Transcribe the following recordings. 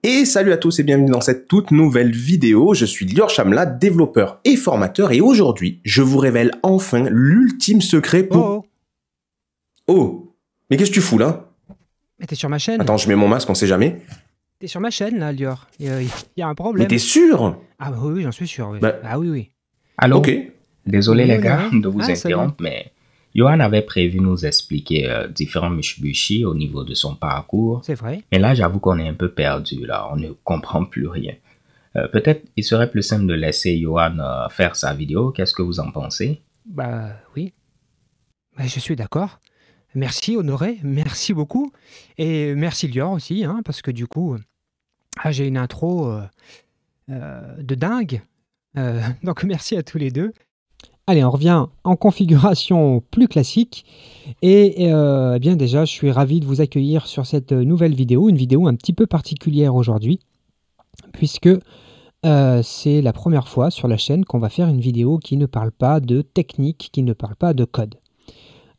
Et salut à tous et bienvenue dans cette toute nouvelle vidéo. Je suis Lior Chamla, développeur et formateur, et aujourd'hui, je vous révèle enfin l'ultime secret pour... Oh, mais qu'est-ce que tu fous là? Mais t'es sur ma chaîne. Attends, je mets mon masque, on sait jamais. T'es sur ma chaîne là, Lior. Il y a un problème. Mais t'es sûr? Ah bah oui, j'en suis sûr. Oui. Bah, ah oui, oui. Allô? Ok. Désolé Oui, les gars oui. de vous Salut. interrompre, mais Johan avait prévu nous expliquer différents Mitsubishi au niveau de son parcours. C'est vrai. Mais là, j'avoue qu'on est un peu perdu, là, on ne comprend plus rien. Peut-être il serait plus simple de laisser Johan faire sa vidéo, qu'est-ce que vous en pensez? Bah oui. Bah, je suis d'accord. Merci Honoré, merci beaucoup. Et merci Lior aussi, hein, parce que du coup, j'ai une intro de dingue. Donc merci à tous les deux. Allez, on revient en configuration plus classique. Et eh bien déjà, je suis ravi de vous accueillir sur cette nouvelle vidéo, une vidéo un petit peu particulière aujourd'hui, puisque c'est la première fois sur la chaîne qu'on va faire une vidéo qui ne parle pas de technique, qui ne parle pas de code.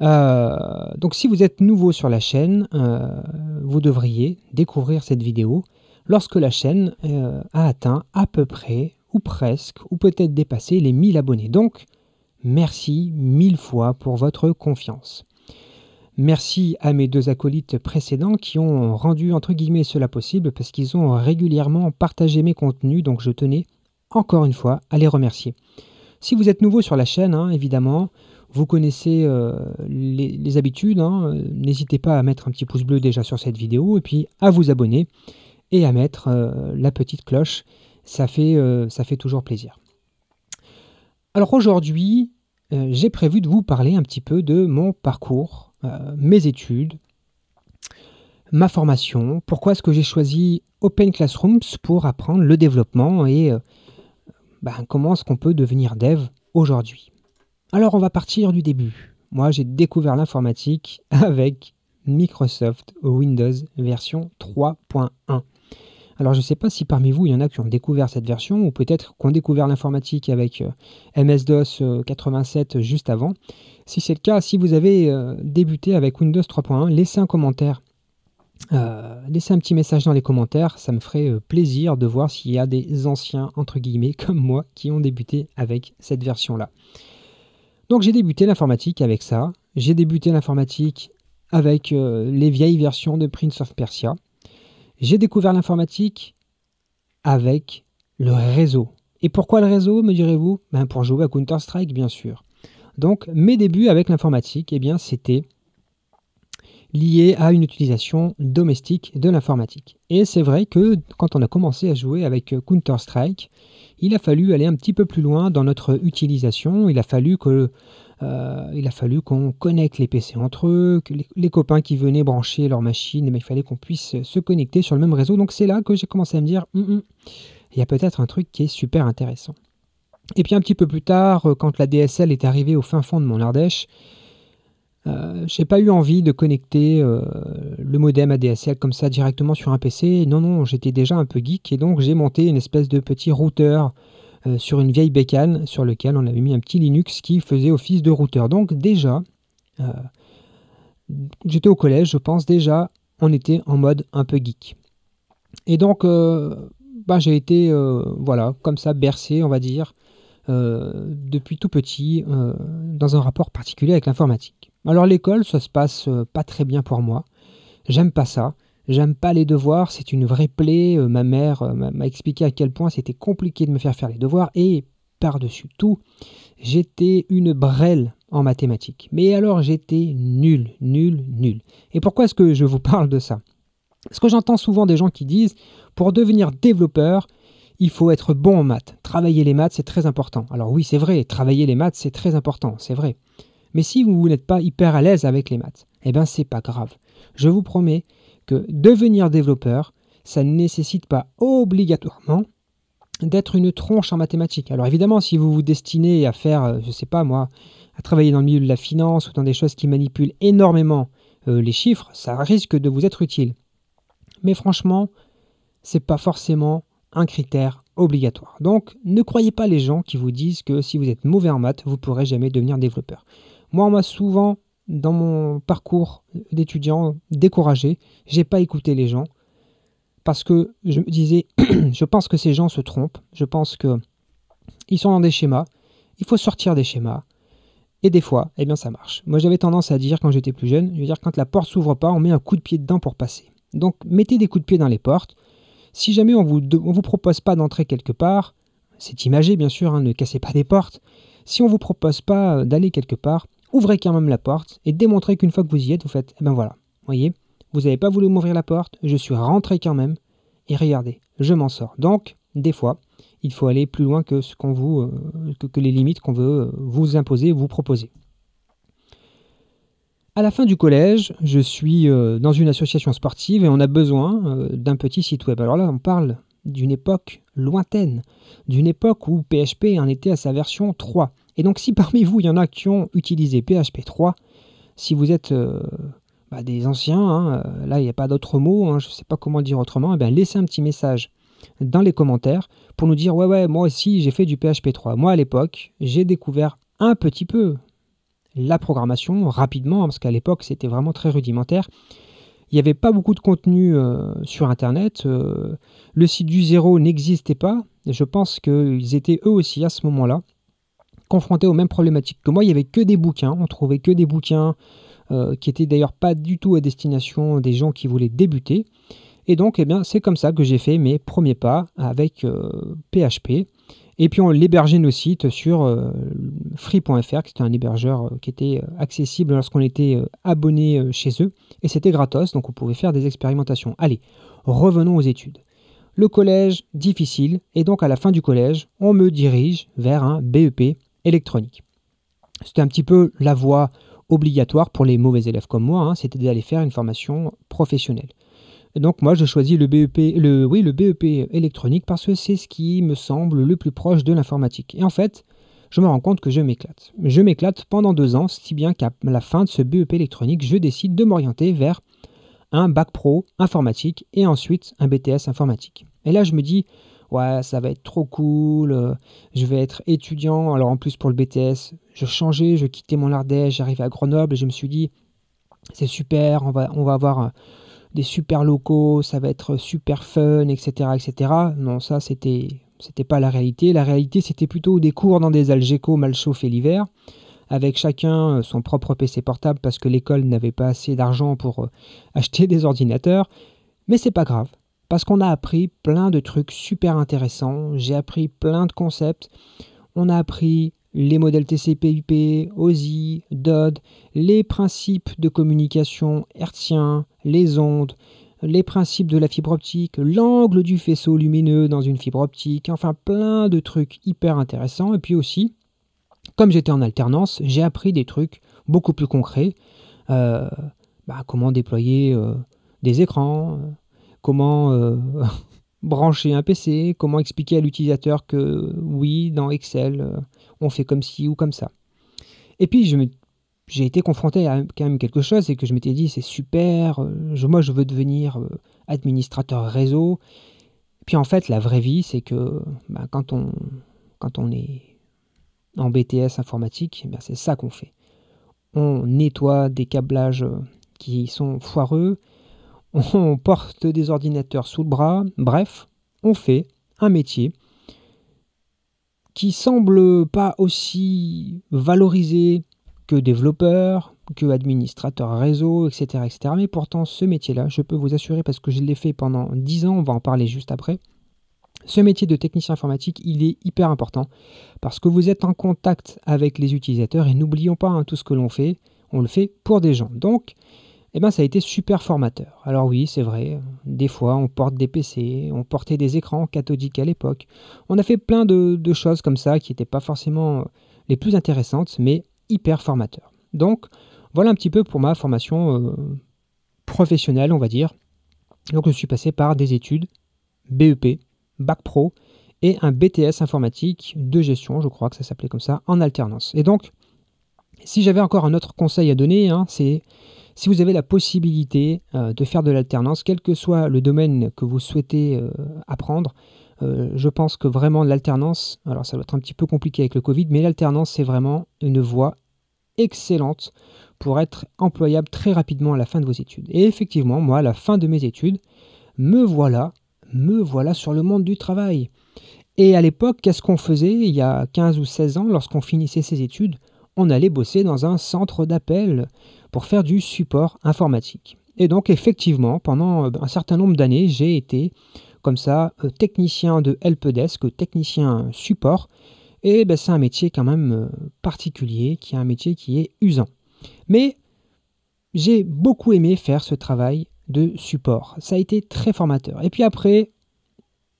Donc si vous êtes nouveau sur la chaîne, vous devriez découvrir cette vidéo lorsque la chaîne a atteint à peu près, ou presque, ou peut-être dépassé les 1000 abonnés. Donc, merci 1000 fois pour votre confiance. Merci à mes deux acolytes précédents qui ont rendu entre guillemets cela possible parce qu'ils ont régulièrement partagé mes contenus, donc je tenais encore une fois à les remercier. Si vous êtes nouveau sur la chaîne, hein, évidemment, vous connaissez les habitudes, hein, n'hésitez pas à mettre un petit pouce bleu déjà sur cette vidéo et puis à vous abonner et à mettre la petite cloche, ça fait toujours plaisir. Alors aujourd'hui, j'ai prévu de vous parler un petit peu de mon parcours, mes études, ma formation, pourquoi est-ce que j'ai choisi Open Classrooms pour apprendre le développement et comment est-ce qu'on peut devenir dev aujourd'hui. Alors on va partir du début. Moi j'ai découvert l'informatique avec Microsoft Windows version 3.1. Alors je ne sais pas si parmi vous il y en a qui ont découvert cette version ou peut-être qui ont découvert l'informatique avec MS-DOS 87 juste avant. Si c'est le cas, si vous avez débuté avec Windows 3.1, laissez un commentaire. Laissez un petit message dans les commentaires, ça me ferait plaisir de voir s'il y a des anciens entre guillemets comme moi qui ont débuté avec cette version-là. Donc j'ai débuté l'informatique avec ça, j'ai débuté l'informatique avec les vieilles versions de Prince of Persia. J'ai découvert l'informatique avec le réseau. Et pourquoi le réseau, me direz-vous? Pour jouer à Counter-Strike, bien sûr. Donc, mes débuts avec l'informatique, eh bien, c'était lié à une utilisation domestique de l'informatique. Et c'est vrai que quand on a commencé à jouer avec Counter-Strike, il a fallu aller un petit peu plus loin dans notre utilisation. Il a fallu qu'on connecte les PC entre eux, que les copains qui venaient brancher leur machine, il fallait qu'on puisse se connecter sur le même réseau. Donc c'est là que j'ai commencé à me dire, il y a peut-être un truc qui est super intéressant. Et puis un petit peu plus tard, quand la DSL est arrivée au fin fond de mon Ardèche, j'ai pas eu envie de connecter le modem ADSL comme ça directement sur un PC. Non, j'étais déjà un peu geek et donc j'ai monté une espèce de petit routeur sur une vieille bécane sur lequel on avait mis un petit Linux qui faisait office de routeur. Donc déjà, j'étais au collège, je pense déjà, on était en mode un peu geek. Et donc, j'ai été, comme ça, bercé, on va dire, depuis tout petit, dans un rapport particulier avec l'informatique. Alors l'école, ça se passe pas très bien pour moi. J'aime pas ça. J'aime pas les devoirs, c'est une vraie plaie. Ma mère m'a expliqué à quel point c'était compliqué de me faire les devoirs. Et par-dessus tout, j'étais une brêle en mathématiques. Mais alors j'étais nul. Et pourquoi est-ce que je vous parle de ça? Parce que j'entends souvent des gens qui disent, pour devenir développeur, il faut être bon en maths. Travailler les maths, c'est très important. Alors oui, c'est vrai, travailler les maths, c'est très important, c'est vrai. Mais si vous n'êtes pas hyper à l'aise avec les maths, eh bien c'est pas grave. Je vous promets que devenir développeur, ça ne nécessite pas obligatoirement d'être une tronche en mathématiques. Alors évidemment, si vous vous destinez à faire, je sais pas moi, à travailler dans le milieu de la finance ou dans des choses qui manipulent énormément les chiffres, ça risque de vous être utile. Mais franchement, c'est pas forcément un critère obligatoire. Donc, ne croyez pas les gens qui vous disent que si vous êtes mauvais en maths, vous ne pourrez jamais devenir développeur. Moi, on m'a souvent, dans mon parcours d'étudiant, découragé. J'ai pas écouté les gens parce que je me disais, je pense que ces gens se trompent, je pense qu'ils sont dans des schémas, il faut sortir des schémas, et des fois, eh bien ça marche. Moi j'avais tendance à dire quand j'étais plus jeune, je veux dire quand la porte s'ouvre pas, on met un coup de pied dedans pour passer. Donc mettez des coups de pied dans les portes. Si jamais on vous propose pas d'entrer quelque part, c'est imagé bien sûr, hein, ne cassez pas des portes. Si on vous propose pas d'aller quelque part, ouvrez quand même la porte et démontrez qu'une fois que vous y êtes, vous faites, eh ben voilà, voyez, vous n'avez pas voulu m'ouvrir la porte, je suis rentré quand même, et regardez, je m'en sors. Donc, des fois, il faut aller plus loin que ce qu'on vous, que les limites qu'on veut vous imposer, vous proposer. À la fin du collège, je suis dans une association sportive et on a besoin d'un petit site web. Alors là, on parle d'une époque lointaine, d'une époque où PHP en était à sa version 3. Et donc si parmi vous, il y en a qui ont utilisé PHP 3, si vous êtes des anciens, hein, là il n'y a pas d'autre mot, hein, je ne sais pas comment le dire autrement, eh bien, laissez un petit message dans les commentaires pour nous dire ouais, moi aussi j'ai fait du PHP 3. Moi à l'époque, j'ai découvert un petit peu la programmation rapidement, parce qu'à l'époque c'était vraiment très rudimentaire. Il n'y avait pas beaucoup de contenu sur Internet. Le site du zéro n'existait pas. Je pense qu'ils étaient eux aussi à ce moment-là confrontés aux mêmes problématiques que moi. Il n'y avait que des bouquins. On trouvait que des bouquins qui étaient d'ailleurs pas du tout à destination des gens qui voulaient débuter. Et donc, eh bien, c'est comme ça que j'ai fait mes premiers pas avec PHP. Et puis on hébergeait nos sites sur free.fr, qui était un hébergeur qui était accessible lorsqu'on était abonné chez eux. Et c'était gratos, donc on pouvait faire des expérimentations. Allez, revenons aux études. Le collège, difficile, et donc à la fin du collège, on me dirige vers un BEP électronique. C'était un petit peu la voie obligatoire pour les mauvais élèves comme moi, hein, c'était d'aller faire une formation professionnelle. Et donc moi, je choisis le BEP électronique parce que c'est ce qui me semble le plus proche de l'informatique. Et en fait, je me rends compte que je m'éclate. Je m'éclate pendant 2 ans, si bien qu'à la fin de ce BEP électronique, je décide de m'orienter vers un bac pro informatique et ensuite un BTS informatique. Et là, je me dis, ouais, ça va être trop cool, je vais être étudiant. Alors en plus pour le BTS, je changeais, je quittais mon Ardèche, j'arrivais à Grenoble et je me suis dit, c'est super, on va avoir des super locaux, ça va être super fun, etc., etc. Non, ça, c'était pas la réalité. La réalité, c'était plutôt des cours dans des algécos mal chauffés l'hiver, avec chacun son propre PC portable parce que l'école n'avait pas assez d'argent pour acheter des ordinateurs. Mais c'est pas grave, parce qu'on a appris plein de trucs super intéressants. J'ai appris plein de concepts. On a appris les modèles TCP/IP, OSI, DOD, les principes de communication hertzien, les ondes, les principes de la fibre optique, l'angle du faisceau lumineux dans une fibre optique, enfin plein de trucs hyper intéressants. Et puis aussi, comme j'étais en alternance, j'ai appris des trucs beaucoup plus concrets. Comment déployer des écrans, comment brancher un PC, comment expliquer à l'utilisateur que oui, dans Excel, on fait comme ci ou comme ça. Et puis j'ai été confronté à quand même quelque chose, c'est que je m'étais dit c'est super, moi je veux devenir administrateur réseau. Puis en fait la vraie vie c'est que quand on est en BTS informatique, eh bien, c'est ça qu'on fait. On nettoie des câblages qui sont foireux, on porte des ordinateurs sous le bras, bref, on fait un métier qui semble pas aussi valorisé que développeur, que administrateur réseau, etc., etc. Mais pourtant, ce métier-là, je peux vous assurer, parce que je l'ai fait pendant 10 ans, on va en parler juste après, ce métier de technicien informatique, il est hyper important, parce que vous êtes en contact avec les utilisateurs, et n'oublions pas, hein, tout ce que l'on fait, on le fait pour des gens. Donc, ça a été super formateur. Alors oui, c'est vrai, des fois on porte des PC, on portait des écrans cathodiques à l'époque. On a fait plein de choses comme ça qui n'étaient pas forcément les plus intéressantes, mais hyper formateur. Donc voilà un petit peu pour ma formation professionnelle, on va dire. Donc je suis passé par des études, BEP, Bac Pro et un BTS informatique de gestion, je crois que ça s'appelait comme ça, en alternance. Et donc, si j'avais encore un autre conseil à donner, c'est si vous avez la possibilité de faire de l'alternance, quel que soit le domaine que vous souhaitez apprendre, je pense que vraiment l'alternance, alors ça va être un petit peu compliqué avec le Covid, mais l'alternance c'est vraiment une voie excellente pour être employable très rapidement à la fin de vos études. Et effectivement, moi à la fin de mes études, me voilà sur le monde du travail. Et à l'époque, qu'est-ce qu'on faisait il y a 15 ou 16 ans, lorsqu'on finissait ses études? On allait bosser dans un centre d'appel pour faire du support informatique. Et donc, effectivement, pendant un certain nombre d'années, j'ai été comme ça technicien de helpdesk, technicien support. Et c'est un métier quand même particulier, qui est un métier qui est usant. Mais j'ai beaucoup aimé faire ce travail de support. Ça a été très formateur. Et puis après,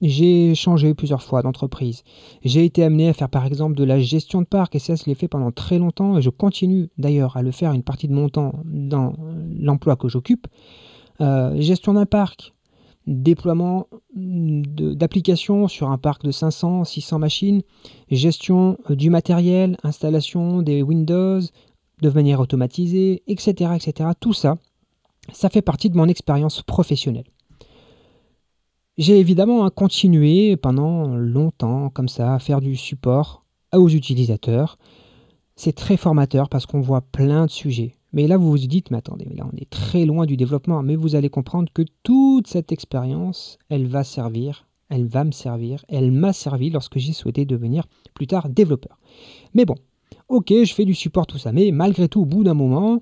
j'ai changé plusieurs fois d'entreprise. J'ai été amené à faire par exemple de la gestion de parc, et ça, je l'ai fait pendant très longtemps, et je continue d'ailleurs à le faire une partie de mon temps dans l'emploi que j'occupe. Gestion d'un parc, déploiement d'applications sur un parc de 500, 600 machines, gestion du matériel, installation des Windows de manière automatisée, etc., etc. Tout ça, ça fait partie de mon expérience professionnelle. J'ai évidemment continué pendant longtemps comme ça à faire du support aux utilisateurs. C'est très formateur parce qu'on voit plein de sujets. Mais là, vous vous dites, mais attendez, là, on est très loin du développement. Mais vous allez comprendre que toute cette expérience, elle va me servir, elle m'a servi lorsque j'ai souhaité devenir plus tard développeur. Mais bon, ok, je fais du support, tout ça. Mais malgré tout, au bout d'un moment,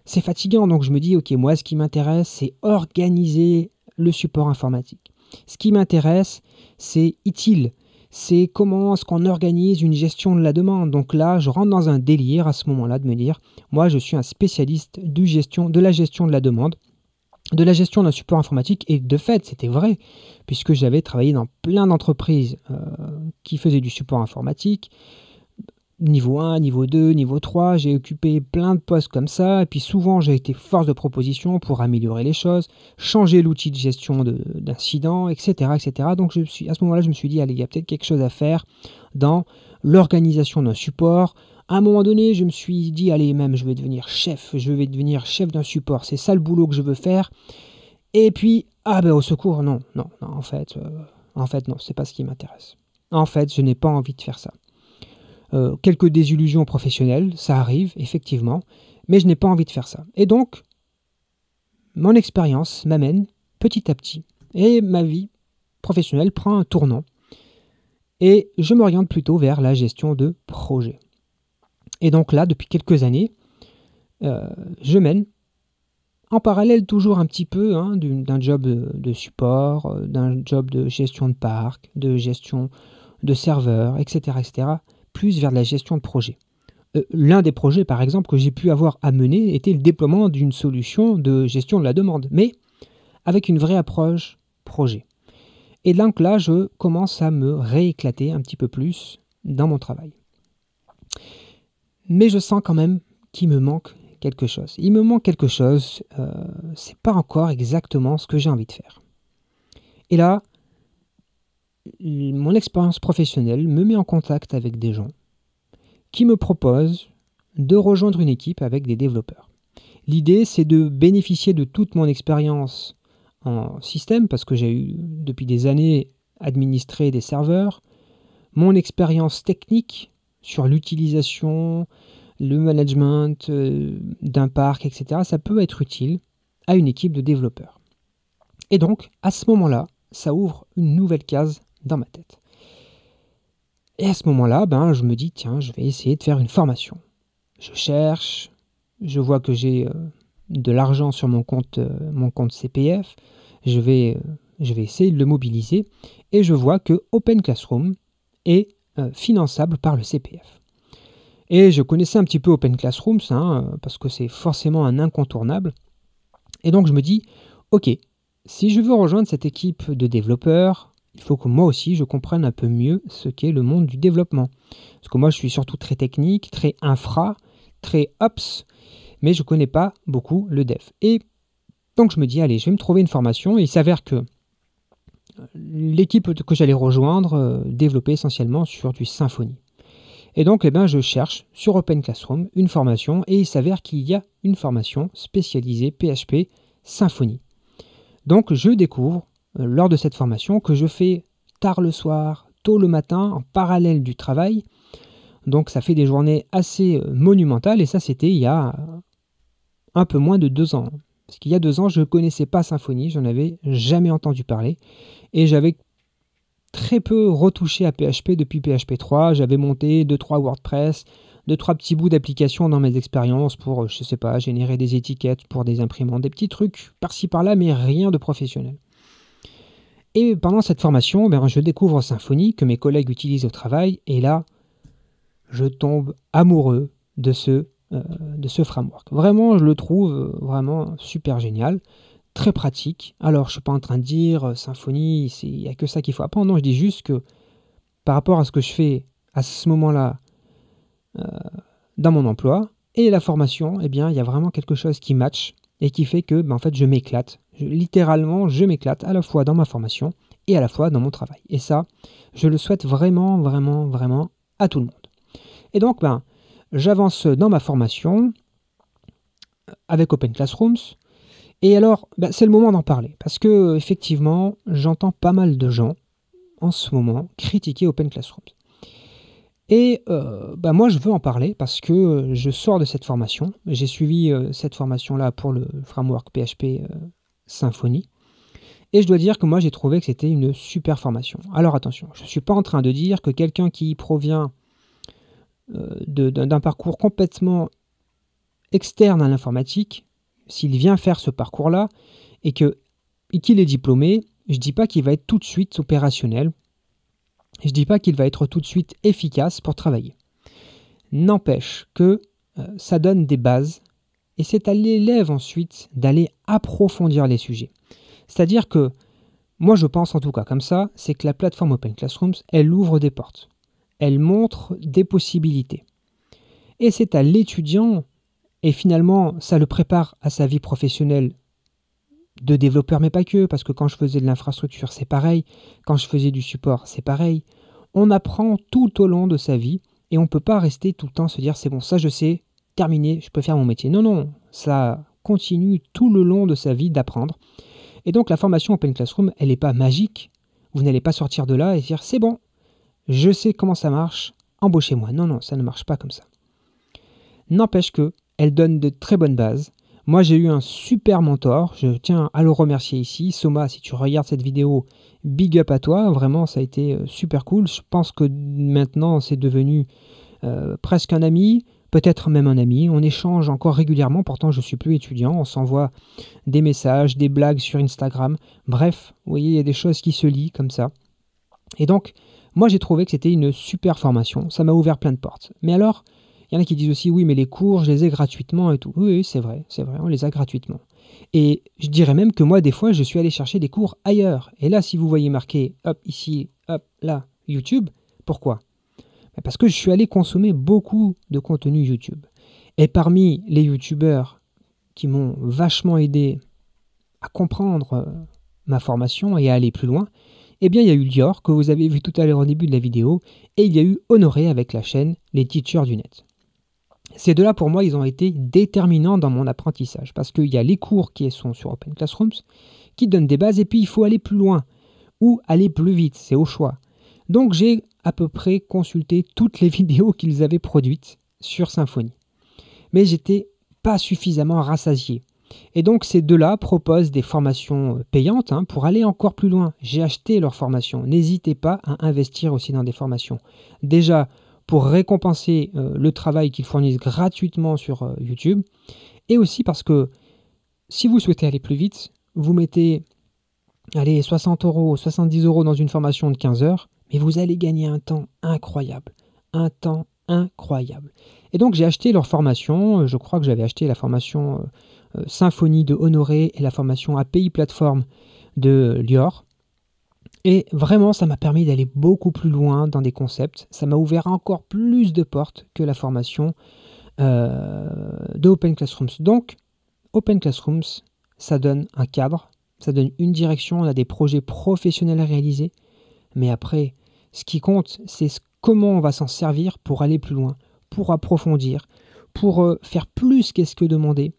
c'est fatigant. Donc je me dis, ok, moi, ce qui m'intéresse, c'est organiser le support informatique. Ce qui m'intéresse, c'est utile. C'est comment est-ce qu'on organise une gestion de la demande. Donc là, je rentre dans un délire à ce moment-là de me dire, moi, je suis un spécialiste de la gestion de la demande, de la gestion d'un support informatique. Et de fait, c'était vrai, puisque j'avais travaillé dans plein d'entreprises qui faisaient du support informatique. Niveau 1, niveau 2, niveau 3, j'ai occupé plein de postes comme ça, et puis souvent j'ai été force de proposition pour améliorer les choses, changer l'outil de gestion d'incidents, etc., etc. Donc à ce moment-là, je me suis dit, allez, il y a peut-être quelque chose à faire dans l'organisation d'un support. À un moment donné, je me suis dit, allez, même, je vais devenir chef d'un support, c'est ça le boulot que je veux faire. Et puis, au secours, non, en fait, non, c'est pas ce qui m'intéresse. En fait, je n'ai pas envie de faire ça. Quelques désillusions professionnelles, ça arrive, effectivement, mais je n'ai pas envie de faire ça. Et donc, mon expérience m'amène petit à petit, et ma vie professionnelle prend un tournant, et je m'oriente plutôt vers la gestion de projets. Et donc là, depuis quelques années, je mène, en parallèle toujours un petit peu d'un job de support, d'un job de gestion de parc, de gestion de serveurs, etc., etc., plus vers de la gestion de projet. L'un des projets, par exemple, que j'ai pu avoir à mener était le déploiement d'une solution de gestion de la demande, mais avec une vraie approche projet. Et donc là, je commence à me rééclater un petit peu plus dans mon travail. Mais je sens quand même qu'il me manque quelque chose. Il me manque quelque chose, c'est pas encore exactement ce que j'ai envie de faire. Et là, mon expérience professionnelle me met en contact avec des gens qui me proposent de rejoindre une équipe avec des développeurs. L'idée, c'est de bénéficier de toute mon expérience en système, parce que j'ai eu depuis des années administré des serveurs, mon expérience technique sur l'utilisation, le management d'un parc, etc. Ça peut être utile à une équipe de développeurs. Et donc, à ce moment-là, ça ouvre une nouvelle case dans ma tête. Et à ce moment-là, je me dis, tiens, je vais essayer de faire une formation. Je cherche, je vois que j'ai de l'argent sur mon compte CPF, je vais essayer de le mobiliser, et je vois que Open Classroom est finançable par le CPF. Et je connaissais un petit peu Open Classroom, parce que c'est forcément un incontournable. Et donc je me dis, ok, si je veux rejoindre cette équipe de développeurs, il faut que moi aussi je comprenne un peu mieux ce qu'est le monde du développement. Parce que moi je suis surtout très technique, très infra, très ops, mais je ne connais pas beaucoup le dev. Et donc je me dis, allez, je vais me trouver une formation, et il s'avère que l'équipe que j'allais rejoindre développait essentiellement sur du Symfony. Et donc je cherche sur Open Classroom une formation, et il s'avère qu'il y a une formation spécialisée PHP Symfony. Donc je découvre lors de cette formation que je fais tard le soir, tôt le matin, en parallèle du travail. Donc ça fait des journées assez monumentales, et ça c'était il y a un peu moins de 2 ans. Parce qu'il y a 2 ans, je ne connaissais pas Symfony, j'en avais jamais entendu parler. Et j'avais très peu retouché à PHP depuis PHP 3. J'avais monté 2-3 WordPress, 2-3 petits bouts d'applications dans mes expériences pour, je sais pas, générer des étiquettes pour des imprimantes, des petits trucs par-ci par-là, mais rien de professionnel. Et pendant cette formation, je découvre Symfony que mes collègues utilisent au travail, et là, je tombe amoureux de ce framework. Vraiment, je le trouve vraiment super génial, très pratique. Alors, je ne suis pas en train de dire Symfony, il n'y a que ça qu'il faut apprendre. Non, je dis juste que par rapport à ce que je fais à ce moment-là dans mon emploi et la formation, il y a vraiment quelque chose qui match et qui fait que en fait, je m'éclate. Littéralement, je m'éclate à la fois dans ma formation et à la fois dans mon travail. Et ça, je le souhaite vraiment, vraiment, vraiment à tout le monde. Et donc, j'avance dans ma formation avec Open Classrooms. Et alors, c'est le moment d'en parler. Parce que, effectivement, j'entends pas mal de gens, en ce moment, critiquer Open Classrooms. Et moi, je veux en parler parce que je sors de cette formation. J'ai suivi cette formation-là pour le framework PHP Symfony. Et je dois dire que moi, j'ai trouvé que c'était une super formation. Alors attention, je ne suis pas en train de dire que quelqu'un qui provient d'un parcours complètement externe à l'informatique, s'il vient faire ce parcours-là et qu'il est diplômé, je ne dis pas qu'il va être tout de suite opérationnel. Je ne dis pas qu'il va être tout de suite efficace pour travailler. N'empêche que ça donne des bases et c'est à l'élève ensuite d'aller approfondir les sujets. C'est-à-dire que, moi je pense en tout cas comme ça, c'est que la plateforme Open Classrooms, elle ouvre des portes. Elle montre des possibilités. Et c'est à l'étudiant, et finalement ça le prépare à sa vie professionnelle de développeur, mais pas que, parce que quand je faisais de l'infrastructure, c'est pareil. Quand je faisais du support, c'est pareil. On apprend tout au long de sa vie et on ne peut pas rester tout le temps se dire c'est bon, ça je sais, terminé, je peux faire mon métier. Non, ça continue tout le long de sa vie d'apprendre. Et donc la formation Open Classroom, elle n'est pas magique. Vous n'allez pas sortir de là et dire c'est bon, je sais comment ça marche, embauchez-moi. Non, ça ne marche pas comme ça. N'empêche qu'elle donne de très bonnes bases. Moi, j'ai eu un super mentor, je tiens à le remercier ici. Soma, si tu regardes cette vidéo, big up à toi, vraiment, ça a été super cool. Je pense que maintenant, c'est devenu presque un ami, peut-être même un ami. On échange encore régulièrement, pourtant je ne suis plus étudiant. On s'envoie des messages, des blagues sur Instagram. Bref, vous voyez, il y a des choses qui se lient comme ça. Et donc, moi, j'ai trouvé que c'était une super formation. Ça m'a ouvert plein de portes. Mais alors, il y en a qui disent aussi, oui, mais les cours, je les ai gratuitement et tout. Oui, c'est vrai, on les a gratuitement. Et je dirais même que moi, des fois, je suis allé chercher des cours ailleurs. Et là, si vous voyez marqué, hop, ici, hop, là, YouTube, pourquoi ? Parce que je suis allé consommer beaucoup de contenu YouTube. Et parmi les YouTubeurs qui m'ont vachement aidé à comprendre ma formation et à aller plus loin, eh bien, il y a eu Lior, que vous avez vu tout à l'heure au début de la vidéo, et il y a eu Honoré avec la chaîne Les Teachers du Net. Ces deux-là, pour moi, ils ont été déterminants dans mon apprentissage, parce qu'il y a les cours qui sont sur Open Classrooms, qui donnent des bases, et puis il faut aller plus loin, ou aller plus vite, c'est au choix. Donc j'ai à peu près consulté toutes les vidéos qu'ils avaient produites sur Symfony. Mais j'étais pas suffisamment rassasié. Et donc ces deux-là proposent des formations payantes pour aller encore plus loin. J'ai acheté leurs formations. N'hésitez pas à investir aussi dans des formations. Déjà, pour récompenser le travail qu'ils fournissent gratuitement sur YouTube. Et aussi parce que si vous souhaitez aller plus vite, vous mettez 60 €, 70 € dans une formation de 15 heures, mais vous allez gagner un temps incroyable. Un temps incroyable. Et donc j'ai acheté leur formation. Je crois que j'avais acheté la formation Symfony de Honoré et la formation API Platform de Lior. Et vraiment, ça m'a permis d'aller beaucoup plus loin dans des concepts. Ça m'a ouvert encore plus de portes que la formation de Open Classrooms. Donc, Open Classrooms, ça donne un cadre, ça donne une direction, on a des projets professionnels à réaliser. Mais après, ce qui compte, c'est comment on va s'en servir pour aller plus loin, pour approfondir, pour faire plus qu'est-ce que demander,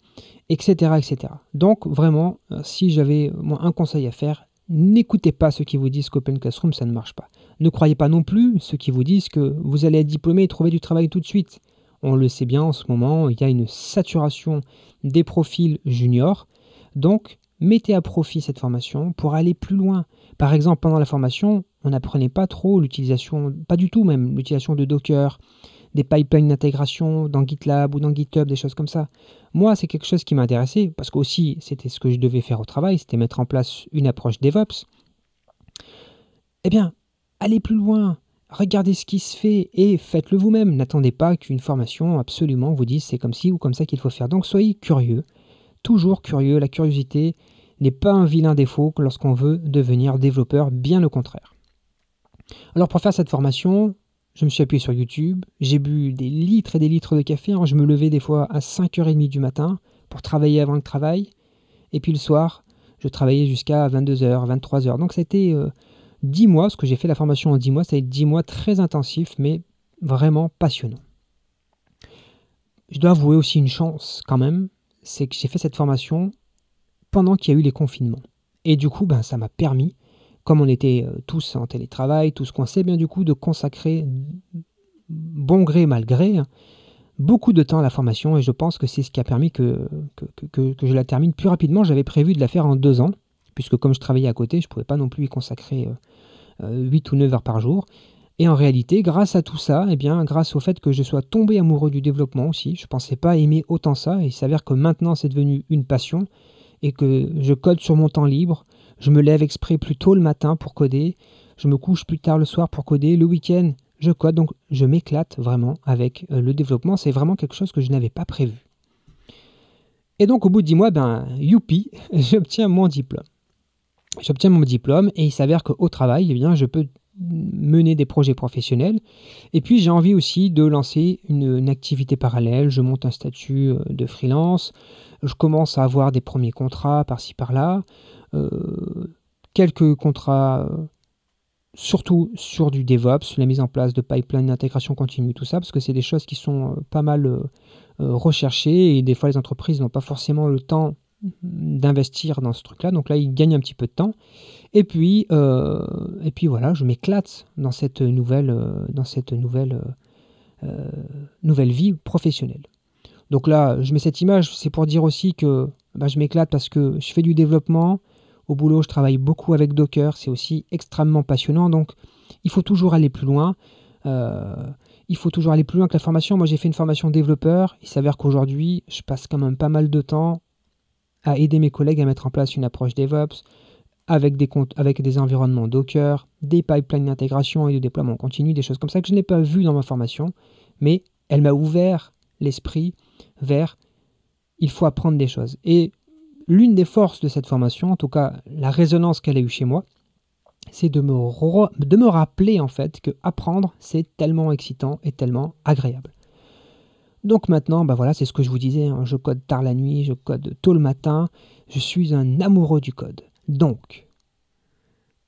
etc., etc. Donc, vraiment, si j'avais moi un conseil à faire, n'écoutez pas ceux qui vous disent qu'Open Classroom, ça ne marche pas. Ne croyez pas non plus ceux qui vous disent que vous allez être diplômé et trouver du travail tout de suite. On le sait bien en ce moment, il y a une saturation des profils juniors. Donc, mettez à profit cette formation pour aller plus loin. Par exemple, pendant la formation, on n'apprenait pas trop l'utilisation, pas du tout même, l'utilisation de Docker, des pipelines d'intégration dans GitLab ou dans GitHub, des choses comme ça. Moi, c'est quelque chose qui m'intéressait, parce qu'aussi, c'était ce que je devais faire au travail, c'était mettre en place une approche DevOps. Eh bien, allez plus loin, regardez ce qui se fait et faites-le vous-même. N'attendez pas qu'une formation absolument vous dise c'est comme ci ou comme ça qu'il faut faire. Donc soyez curieux, toujours curieux. La curiosité n'est pas un vilain défaut lorsqu'on veut devenir développeur, bien au contraire. Alors pour faire cette formation, je me suis appuyé sur YouTube, j'ai bu des litres et des litres de café, hein. Je me levais des fois à 5h30 du matin pour travailler avant le travail, et puis le soir, je travaillais jusqu'à 22h, 23h. Donc c'était 10 mois, parce que j'ai fait la formation en 10 mois, ça a été 10 mois très intensifs, mais vraiment passionnants. Je dois avouer aussi une chance quand même, c'est que j'ai fait cette formation pendant qu'il y a eu les confinements. Et du coup, ça m'a permis, comme on était tous en télétravail, tous coincés, bien du coup de consacrer, bon gré mal gré, beaucoup de temps à la formation, et je pense que c'est ce qui a permis que je la termine plus rapidement. J'avais prévu de la faire en 2 ans, puisque comme je travaillais à côté, je ne pouvais pas non plus y consacrer 8 ou 9 heures par jour. Et en réalité, grâce à tout ça, grâce au fait que je sois tombé amoureux du développement aussi, je ne pensais pas aimer autant ça, et il s'avère que maintenant c'est devenu une passion, et que je code sur mon temps libre, je me lève exprès plus tôt le matin pour coder, je me couche plus tard le soir pour coder, le week-end je code, donc je m'éclate vraiment avec le développement, c'est vraiment quelque chose que je n'avais pas prévu. Et donc au bout de 10 mois, youpi, j'obtiens mon diplôme. Et il s'avère qu'au travail, je peux mener des projets professionnels. Et puis j'ai envie aussi de lancer une activité parallèle. Je monte un statut de freelance. Je commence à avoir des premiers contrats par-ci par-là. Quelques contrats, surtout sur du DevOps, la mise en place de pipeline d'intégration continue, tout ça, parce que c'est des choses qui sont pas mal recherchées. Et des fois, les entreprises n'ont pas forcément le temps d'investir dans ce truc-là. Donc là, ils gagnent un petit peu de temps. Et puis voilà, je m'éclate dans cette nouvelle vie professionnelle. Donc là, je mets cette image, c'est pour dire aussi que je m'éclate parce que je fais du développement. Au boulot, je travaille beaucoup avec Docker, c'est aussi extrêmement passionnant. Donc, il faut toujours aller plus loin. Il faut toujours aller plus loin que la formation. Moi, j'ai fait une formation développeur. Il s'avère qu'aujourd'hui, je passe quand même pas mal de temps à aider mes collègues à mettre en place une approche DevOps, avec des environnements Docker, des pipelines d'intégration et de déploiement continu, des choses comme ça que je n'ai pas vues dans ma formation, mais elle m'a ouvert l'esprit vers il faut apprendre des choses. Et l'une des forces de cette formation, en tout cas la résonance qu'elle a eue chez moi, c'est de me rappeler en fait que apprendre c'est tellement excitant et tellement agréable. Donc maintenant, voilà, c'est ce que je vous disais, hein, je code tard la nuit, je code tôt le matin, je suis un amoureux du code. Donc,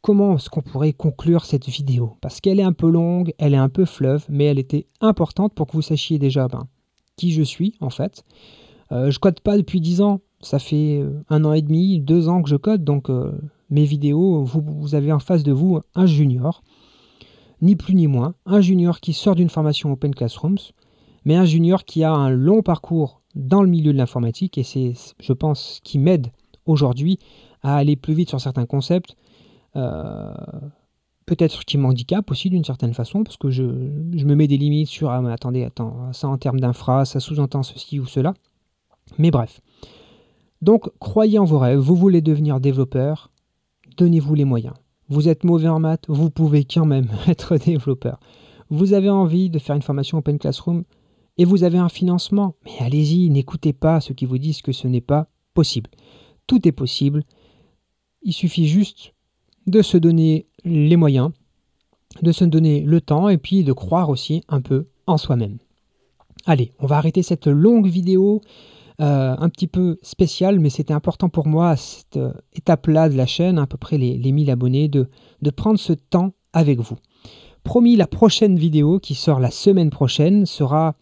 comment est-ce qu'on pourrait conclure cette vidéo? Parce qu'elle est un peu longue, elle est un peu fleuve, mais elle était importante pour que vous sachiez déjà qui je suis en fait. Je code pas depuis 10 ans, ça fait 1 an et demi, 2 ans que je code, donc mes vidéos, vous avez en face de vous un junior, ni plus ni moins, un junior qui sort d'une formation Open Classrooms, mais un junior qui a un long parcours dans le milieu de l'informatique, et c'est, je pense, ce qui m'aide aujourd'hui à aller plus vite sur certains concepts, peut-être qui m'handicape aussi d'une certaine façon, parce que je me mets des limites sur « attendez, ça en termes d'infra, ça sous-entend ceci ou cela ». Mais bref. Donc, croyez en vos rêves, vous voulez devenir développeur, donnez-vous les moyens. Vous êtes mauvais en maths, vous pouvez quand même être développeur. Vous avez envie de faire une formation Open Classroom et vous avez un financement, mais allez-y, n'écoutez pas ceux qui vous disent que ce n'est pas possible. Tout est possible, il suffit juste de se donner les moyens, de se donner le temps et puis de croire aussi un peu en soi-même. Allez, on va arrêter cette longue vidéo un petit peu spéciale, mais c'était important pour moi à cette étape-là de la chaîne, à peu près les 1000 abonnés, de prendre ce temps avec vous. Promis, la prochaine vidéo qui sort la semaine prochaine sera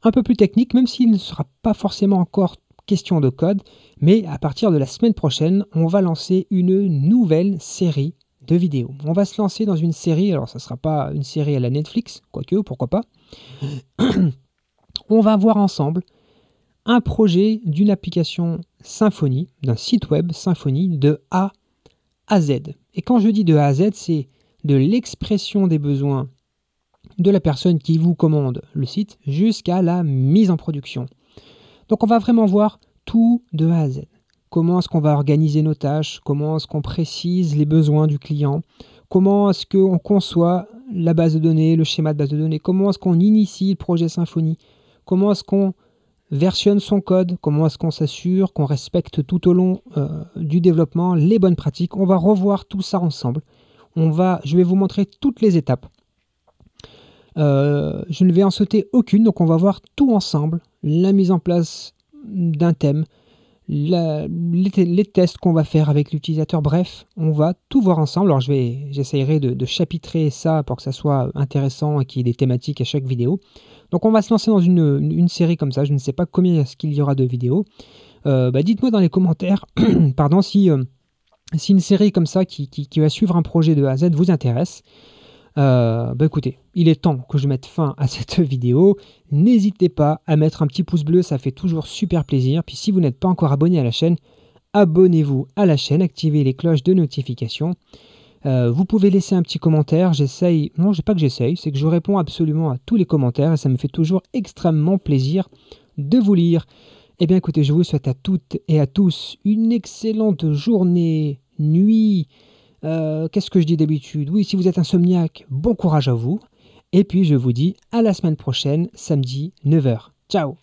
un peu plus technique, même s'il ne sera pas forcément encore question de code, mais à partir de la semaine prochaine, on va lancer une nouvelle série de vidéos. On va se lancer dans une série, alors ça ne sera pas une série à la Netflix, quoique, pourquoi pas. On va voir ensemble un projet d'une application Symfony, d'un site web Symfony de A à Z. Et quand je dis de A à Z, c'est de l'expression des besoins de la personne qui vous commande le site jusqu'à la mise en production. Donc on va vraiment voir tout de A à Z. Comment est-ce qu'on va organiser nos tâches, comment est-ce qu'on précise les besoins du client, comment est-ce qu'on conçoit la base de données, le schéma de base de données, comment est-ce qu'on initie le projet Symfony, comment est-ce qu'on versionne son code, comment est-ce qu'on s'assure qu'on respecte tout au long du développement les bonnes pratiques. On va revoir tout ça ensemble. Je vais vous montrer toutes les étapes. Je ne vais en sauter aucune, donc on va voir tout ensemble, la mise en place d'un thème, les tests qu'on va faire avec l'utilisateur, bref, on va tout voir ensemble. Alors j'essayerai de chapitrer ça pour que ça soit intéressant et qu'il y ait des thématiques à chaque vidéo. Donc on va se lancer dans une série comme ça, je ne sais pas combien est-ce qu'il y aura de vidéos. Dites-moi dans les commentaires pardon, si une série comme ça qui va suivre un projet de A à Z vous intéresse. Écoutez, il est temps que je mette fin à cette vidéo. N'hésitez pas à mettre un petit pouce bleu, ça fait toujours super plaisir. Puis si vous n'êtes pas encore abonné à la chaîne, abonnez-vous à la chaîne, activez les cloches de notification. Vous pouvez laisser un petit commentaire, c'est que je réponds absolument à tous les commentaires et ça me fait toujours extrêmement plaisir de vous lire. Eh bien écoutez, je vous souhaite à toutes et à tous une excellente journée, nuit. Qu'est-ce que je dis d'habitude? Oui, si vous êtes insomniaque, bon courage à vous. Et puis je vous dis à la semaine prochaine, samedi 9h. Ciao!